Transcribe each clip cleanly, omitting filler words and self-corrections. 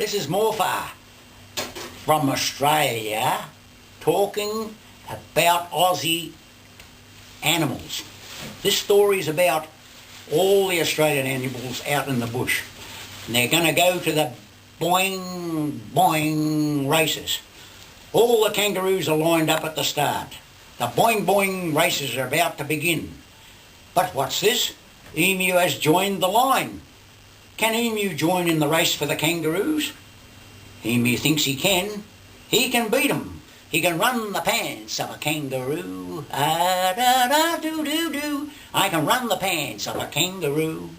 this is Mor Far from Australia talking about Aussie animals. This story is about all the Australian animals out in the bush. And they're going to go to the Boing Boing Races. All the kangaroos are lined up at the start. The Boing Boing Races are about to begin. But what's this? Emu has joined the line. Can Emu join in the race for the kangaroos? Emu thinks he can. He can beat 'em. He can run the pants of a kangaroo. Ah-da-da-do-do-do. I can run the pants of a kangaroo.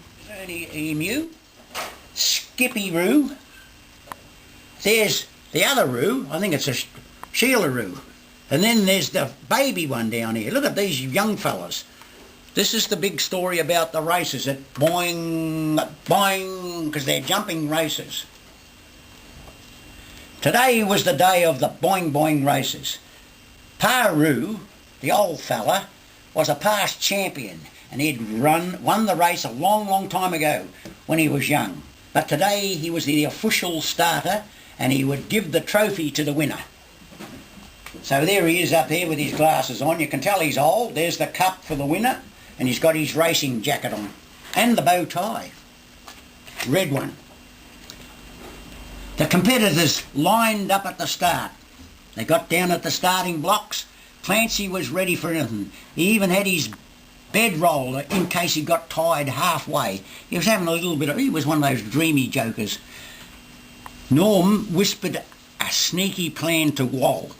Emu. Skippy-roo. There's the other roo. I think it's a Sheila-roo. And then there's the baby one down here. Look at these young fellas. This is the big story about the races at Boing Boing, because they're jumping races. Today was the day of the Boing Boing Races. Paru, the old fella, was a past champion, and he'd won the race a long time ago when he was young. But today he was the official starter, and he would give the trophy to the winner. So there he is up there with his glasses on. You can tell he's old. There's the cup for the winner, and he's got his racing jacket on. And the bow tie. Red one. The competitors lined up at the start. They got down at the starting blocks. Clancy was ready for anything. He even had his bedroll in case he got tired halfway. He was having a little bit of... He was one of those dreamy jokers. Norm whispered a sneaky plan to Wall.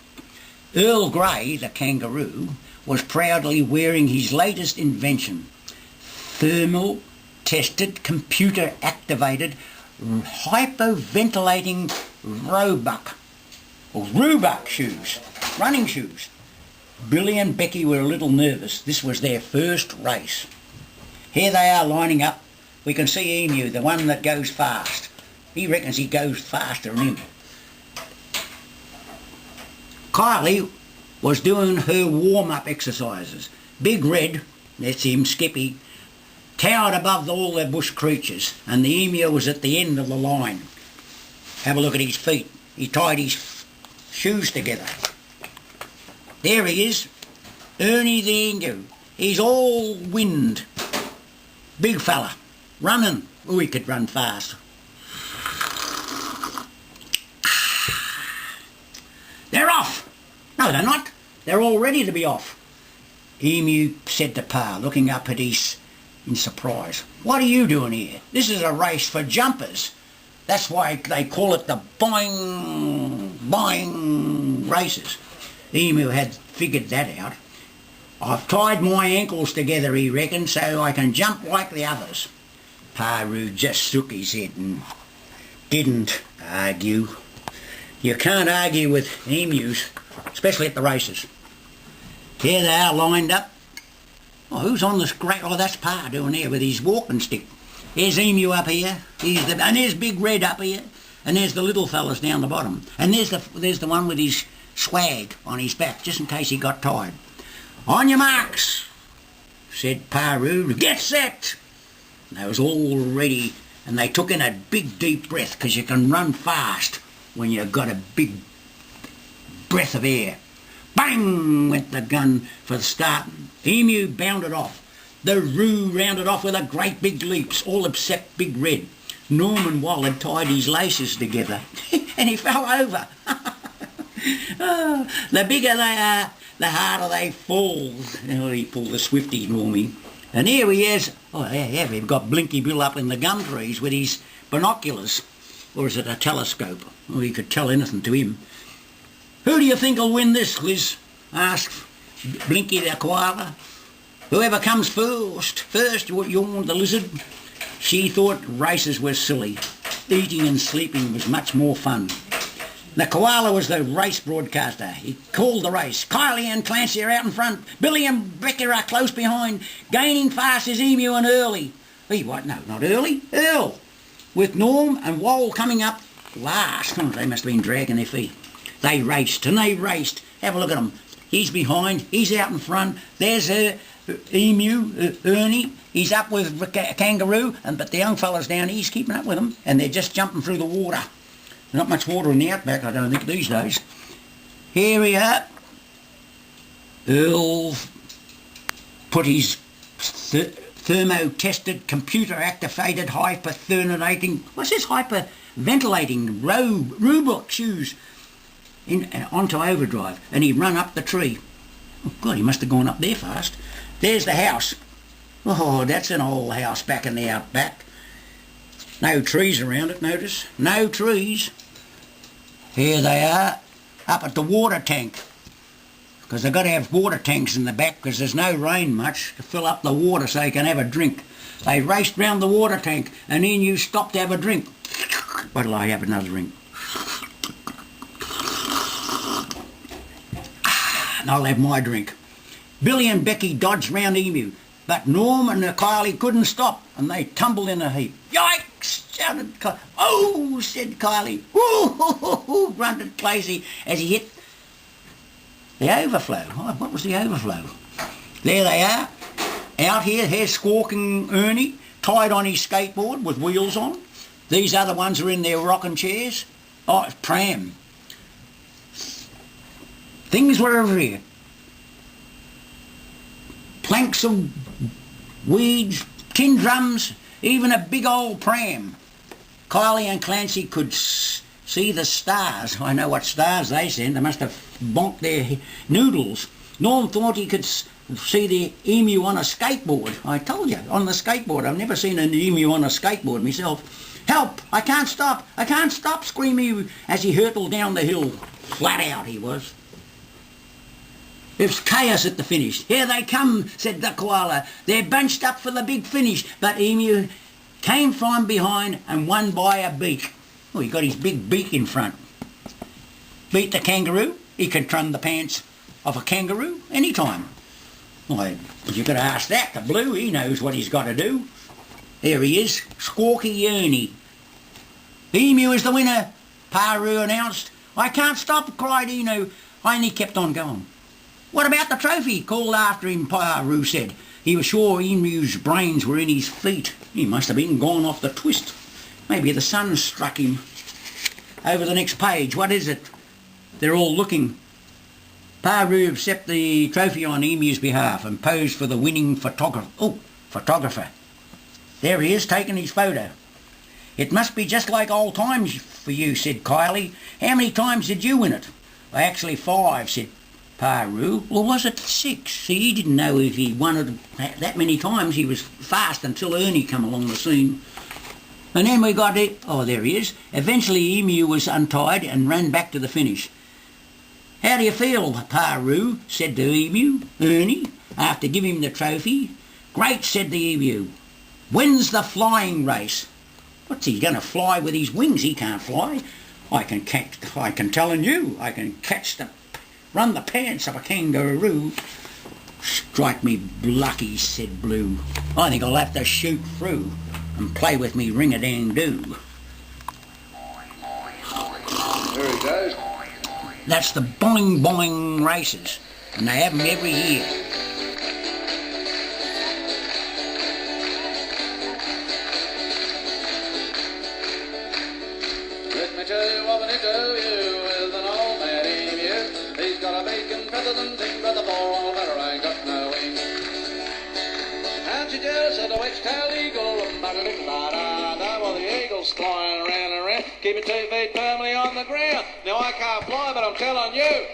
Earl Grey, the kangaroo, was proudly wearing his latest invention, thermal tested, computer activated, hyperventilating Roebuck shoes, running shoes. Billy and Becky were a little nervous. This was their first race. Here they are lining up. We can see Emu, the one that goes fast. He reckons he goes faster than him. Kylie was doing her warm-up exercises. Big Red, that's him, Skippy, towered above all the bush creatures, and the emu was at the end of the line. Have a look at his feet. He tied his shoes together. There he is, Ernie the emu. He's all wind. Big fella, running. Oh, he could run fast. They're off! No, they're not. They're all ready to be off. Emu said to Pa, looking up at his in surprise. What are you doing here? This is a race for jumpers. That's why they call it the Boing Boing Races. Emu had figured that out. I've tied my ankles together, he reckoned, so I can jump like the others. Paru just shook his head and didn't argue. You can't argue with emus, especially at the races. Here they are lined up. Oh, who's on this great... Oh, that's Pa doing there with his walking stick. There's Emu up here, and there's Big Red up here, and there's the little fellas down the bottom. And there's the one with his swag on his back, just in case he got tired. On your marks, said Paru. Get set! And they was all ready, and they took in a big deep breath, because you can run fast when you've got a big breath of air. Bang went the gun for the start. Emu bounded off. The roo rounded off with a great big leaps, all except Big Red. Norman Wall had tied his laces together, and he fell over. Oh, the bigger they are, the harder they fall. Oh, he pulled the swifty, Normie. And here he is. Oh, yeah, we've got Blinky Bill up in the gum trees with his binoculars. Or is it a telescope? Oh, he could tell anything to him. Who do you think will win this, Liz? Asked Blinky the koala. Whoever comes first, yawned the lizard. She thought races were silly. Eating and sleeping was much more fun. The koala was the race broadcaster. He called the race. Kylie and Clancy are out in front. Billy and Becca are close behind. Gaining fast is Emu and Early. What? No, not Early. Earl. With Norm and Wall coming up last. Oh, they must have been dragging their feet. They raced and they raced. Have a look at them. He's behind. He's out in front. There's Emu, Ernie. He's up with Kangaroo. But the young fella's down. He's keeping up with them. And they're just jumping through the water. Not much water in the outback, I don't think, these days. Here we are. Earl put his thermo-tested, computer-activated, hyperventilating, what's this, hyperventilating robot shoes onto overdrive, and he run up the tree. Oh, God, he must have gone up there fast. There's the house. Oh, that's an old house back in the outback. No trees around it, notice. No trees. Here they are, up at the water tank. Because they've got to have water tanks in the back because there's no rain much to fill up the water so they can have a drink. They raced round the water tank and then you stopped to have a drink. What'll I have another drink? And I'll have my drink. Billy and Becky dodged round Emu, but Norm and Kylie couldn't stop and they tumbled in a heap. Yikes! Shouted Kylie. Oh, said Kylie. Woo-hoo-hoo-hoo, grunted Clacy as he hit the overflow. Oh, what was the overflow? There they are. Out here, here's squawking Ernie, tied on his skateboard with wheels on. These other ones are in their rocking chairs. Oh, it's pram. Things were over here. Planks of weeds, tin drums, even a big old pram. Kylie and Clancy could see the stars. I know what stars they sent. They must have bonked their noodles. Norm thought he could see the emu on a skateboard. I told you, on the skateboard. I've never seen an emu on a skateboard myself. Help! I can't stop! I can't stop! Screamed Emu as he hurtled down the hill. Flat out he was. It was chaos at the finish. Here they come, said the koala. They're bunched up for the big finish. But Emu came from behind and won by a beak. Oh, he got his big beak in front. Beat the kangaroo. He can run the pants of a kangaroo any time. Why, you've got to ask that to Blue. He knows what he's got to do. There he is, Squawky Ernie. The emu is the winner, Paru announced. I can't stop, cried Eno. I only kept on going. What about the trophy? Called after him, Paru said. He was sure Emu's brains were in his feet. He must have been gone off the twist. Maybe the sun struck him. Over the next page, what is it? They're all looking. Paru accepted the trophy on Emu's behalf and posed for the winning photographer. There he is, taking his photo. It must be just like old times for you, said Kylie. How many times did you win it? Well, actually 5, said Paru. Well, was it 6? See, he didn't know if he won it that many times. He was fast until Ernie come along the scene. And then we got it. Oh, there he is. Eventually Emu was untied and ran back to the finish. How do you feel, Paru? Said the emu, Ernie, after giving him the trophy. Great, said the emu. When's the flying race? What's he going to fly with his wings? He can't fly. I can telling you, I can run the pants of a kangaroo. Strike me lucky, said Blue. I think I'll have to shoot through and play with me ring-a-dang-doo. There he goes. That's the Boing Boing Races, and they have them every year. Let me tell you what I need to you with an old man emu. He's got a bacon feather than thing, but the poor old feather ain't got no wings. And she just said a witch-tailed eagle, ba-da-ding-ba-da-da, while the eagle's flying around and around, keeping 2 feet firmly on the ground. Now I can't fly, but I'm telling you.